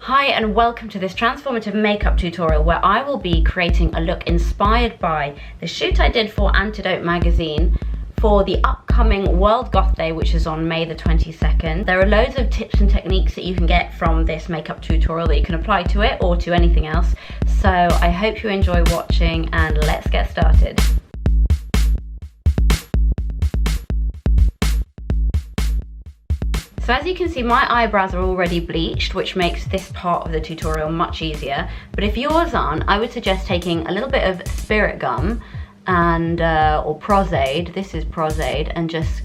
Hi and welcome to this transformative makeup tutorial where I will be creating a look inspired by the shoot I did for Antidote Magazine for the upcoming World Goth Day, which is on May the 22nd. There are loads of tips and techniques that you can get from this makeup tutorial that you can apply to it or to anything else. So I hope you enjoy watching and let's get started. So as you can see, my eyebrows are already bleached, which makes this part of the tutorial much easier. But if yours aren't, I would suggest taking a little bit of spirit gum and or pros-aide, this is pros-aide, and just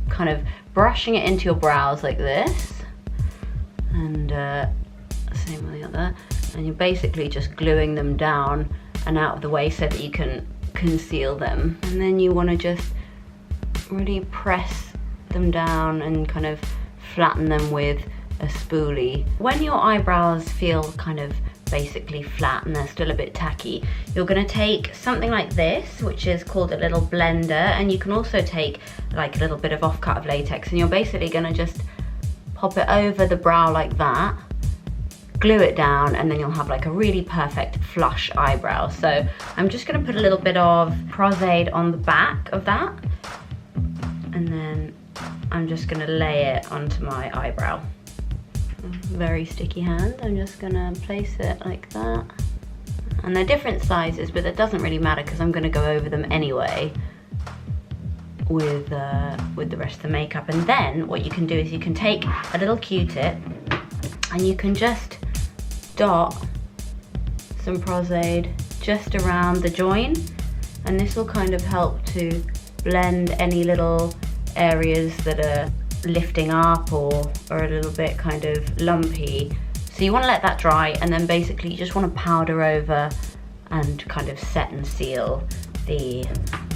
kind of brushing it into your brows like this. And same with the other. And you're basically just gluing them down and out of the way so that you can conceal them. And then you want to just really press them down and kind of flatten them with a spoolie. When your eyebrows feel kind of basically flat and they're still a bit tacky, you're going to take something like this, which is called a little blender, and you can also take like a little bit of offcut of latex, and you're basically going to just pop it over the brow like that, glue it down, and then you'll have like a really perfect flush eyebrow. So I'm just going to put a little bit of pros-aide on the back of that, and then I'm just going to lay it onto my eyebrow. Very sticky hand. I'm just going to place it like that. And they're different sizes, but that doesn't really matter because I'm going to go over them anyway with the rest of the makeup. And then what you can do is you can take a little Q-tip and you can just dot some pros-aide just around the join, and this will kind of help to blend any little areas that are lifting up or are a little bit kind of lumpy. So you want to let that dry, and then basically you just want to powder over and kind of set and seal the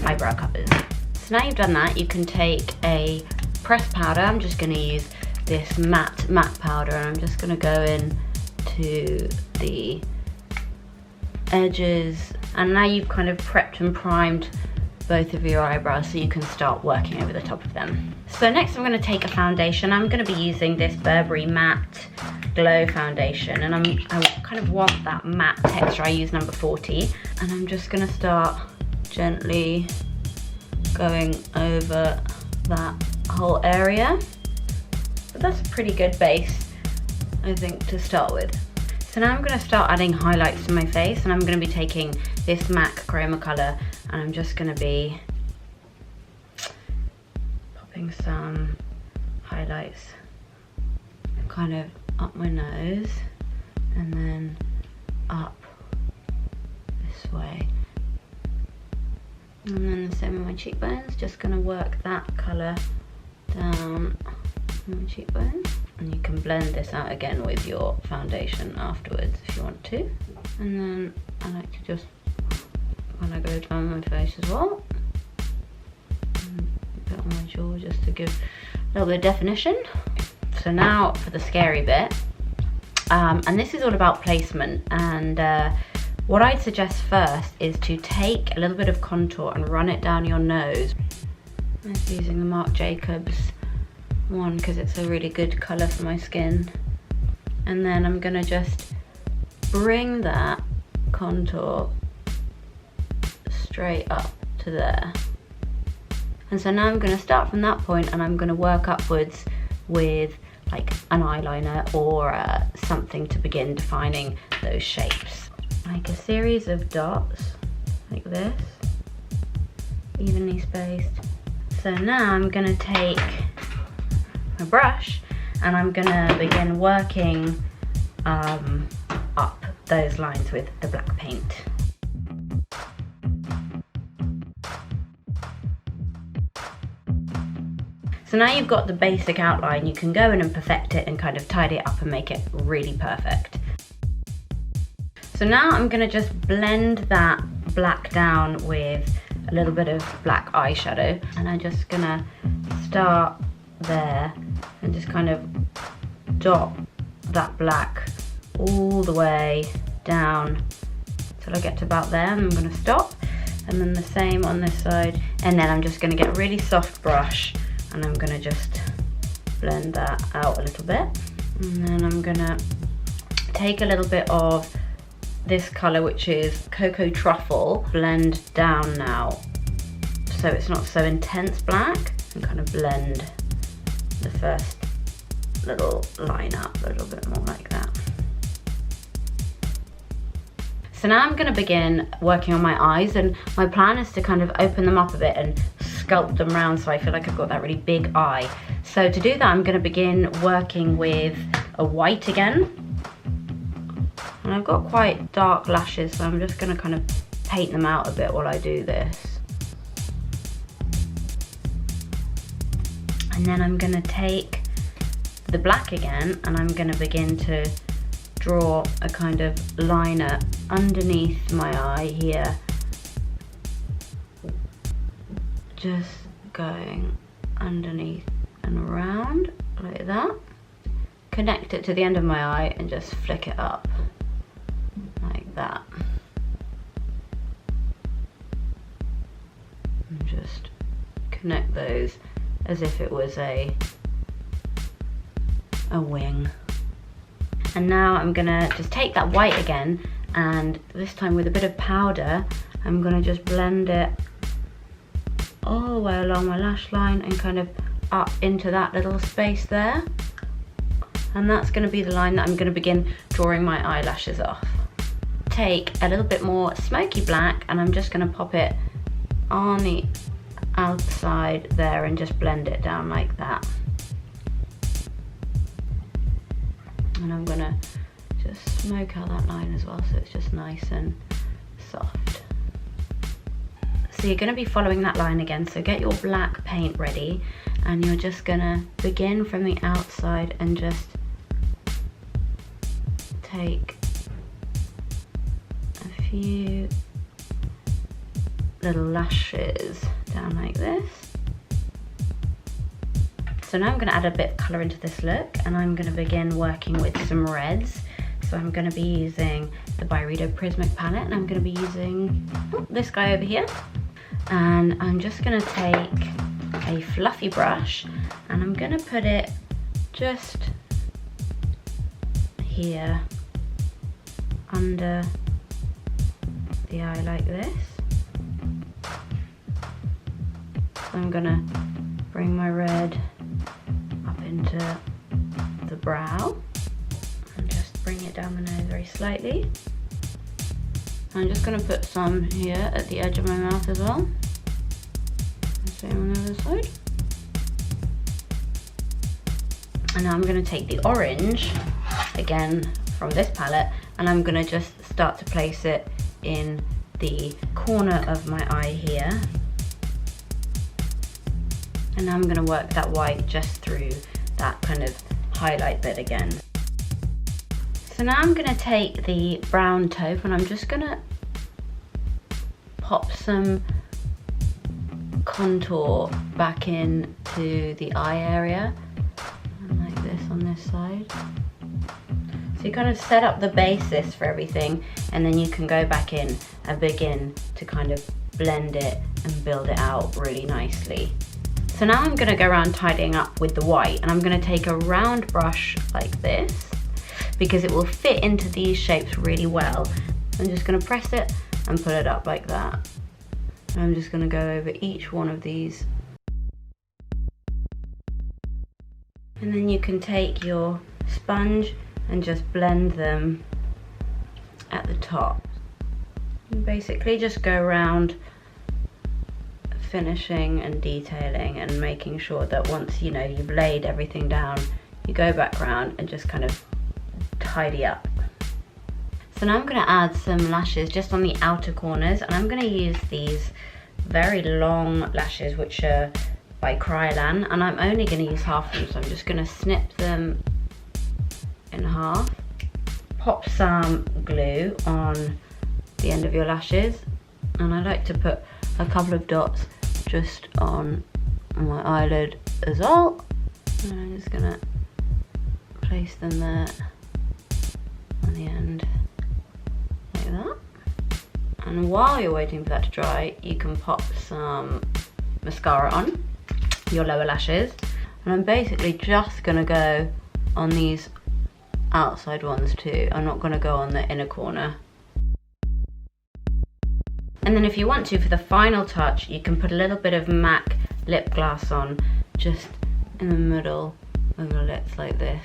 eyebrow covers. So now you've done that, you can take a pressed powder. I'm just going to use this matte powder, and I'm just going to go in to the edges, and now you've kind of prepped and primed both of your eyebrows so you can start working over the top of them. So next I'm going to take a foundation. I'm going to be using this Burberry Matte Glow foundation, and I kind of want that matte texture. I use number 40, and I'm just going to start gently going over that whole area. But that's a pretty good base, I think, to start with. So now I'm going to start adding highlights to my face, and I'm going to be taking this MAC Chroma color, and I'm just going to be popping some highlights kind of up my nose and then up this way. And then the same with my cheekbones, just going to work that color down my cheekbones. And you can blend this out again with your foundation afterwards if you want to. And then I like to just kind of go down my face as well. And a bit on my jaw just to give a little bit of definition. So now for the scary bit. And this is all about placement. And what I'd suggest first is to take a little bit of contour and run it down your nose. I'm using the Marc Jacobs one because it's a really good colour for my skin. And then I'm going to just bring that contour straight up to there. And so now I'm going to start from that point, and I'm going to work upwards with like an eyeliner or something to begin defining those shapes. Like a series of dots like this, evenly spaced. So now I'm going to take my brush and I'm going to begin working up those lines with the black paint. So now you've got the basic outline, you can go in and perfect it and kind of tidy it up and make it really perfect. So now I'm going to just blend that black down with a little bit of black eyeshadow, and I'm just going to start there and just kind of dot that black all the way down till I get to about there, and I'm going to stop, and then the same on this side, and then I'm just going to get a really soft brush and I'm going to just blend that out a little bit, and then I'm going to take a little bit of this color, which is Cocoa Truffle, blend down now so it's not so intense black, and kind of blend the first little line up a little bit more like that. So now I'm going to begin working on my eyes, and my plan is to kind of open them up a bit and sculpt them round so I feel like I've got that really big eye. So to do that, I'm going to begin working with a white again. And I've got quite dark lashes, so I'm just going to kind of paint them out a bit while I do this. And then I'm going to take the black again, and I'm going to begin to draw a kind of liner underneath my eye here. Just going underneath and around like that. Connect it to the end of my eye and just flick it up like that. And just connect those as if it was a wing. And now I'm gonna just take that white again, and this time with a bit of powder, I'm gonna just blend it all the way along my lash line and kind of up into that little space there. And that's gonna be the line that I'm gonna begin drawing my eyelashes off. Take a little bit more smoky black, and I'm just gonna pop it on the outside there and just blend it down like that. And I'm gonna just smoke out that line as well, so it's just nice and soft. So you're gonna be following that line again, so get your black paint ready, and you're just gonna begin from the outside and just take a few little lashes down like this. So now I'm going to add a bit of colour into this look, and I'm going to begin working with some reds. So I'm going to be using the Byrido Prismic palette, and I'm going to be using this guy over here. And I'm just going to take a fluffy brush, and I'm going to put it just here under the eye like this. So I'm going to bring my red up into the brow and just bring it down the nose very slightly. I'm just going to put some here at the edge of my mouth as well. Same on the other side. And now I'm going to take the orange again from this palette, and I'm going to just start to place it in the corner of my eye here. And now I'm going to work that white just through that kind of highlight bit again. So now I'm going to take the brown taupe, and I'm just going to pop some contour back into the eye area, and like this on this side. So you kind of set up the basis for everything, and then you can go back in and begin to kind of blend it and build it out really nicely. So now I'm going to go around tidying up with the white, and I'm going to take a round brush like this because it will fit into these shapes really well. I'm just going to press it and put it up like that. And I'm just going to go over each one of these. And then you can take your sponge and just blend them at the top. And basically just go around finishing and detailing and making sure that once you've laid everything down, you go back around and just kind of tidy up. So now I'm going to add some lashes just on the outer corners, and I'm going to use these very long lashes which are by Kryolan, and I'm only going to use half of them, so I'm just going to snip them in half, pop some glue on the end of your lashes, and I like to put a couple of dots just on my eyelid as well, and I'm just gonna place them there on the end like that. And while you're waiting for that to dry, you can pop some mascara on your lower lashes, and I'm basically just gonna go on these outside ones too. I'm not going to go on the inner corner. And then if you want to, for the final touch, you can put a little bit of MAC lip gloss on, just in the middle of the lips like this.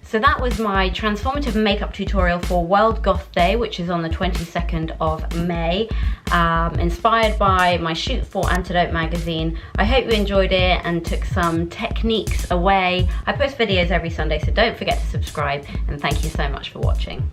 So that was my transformative makeup tutorial for World Goth Day, which is on the 22nd of May, inspired by my shoot for Antidote Magazine. I hope you enjoyed it and took some techniques away. I post videos every Sunday, so don't forget to subscribe, and thank you so much for watching.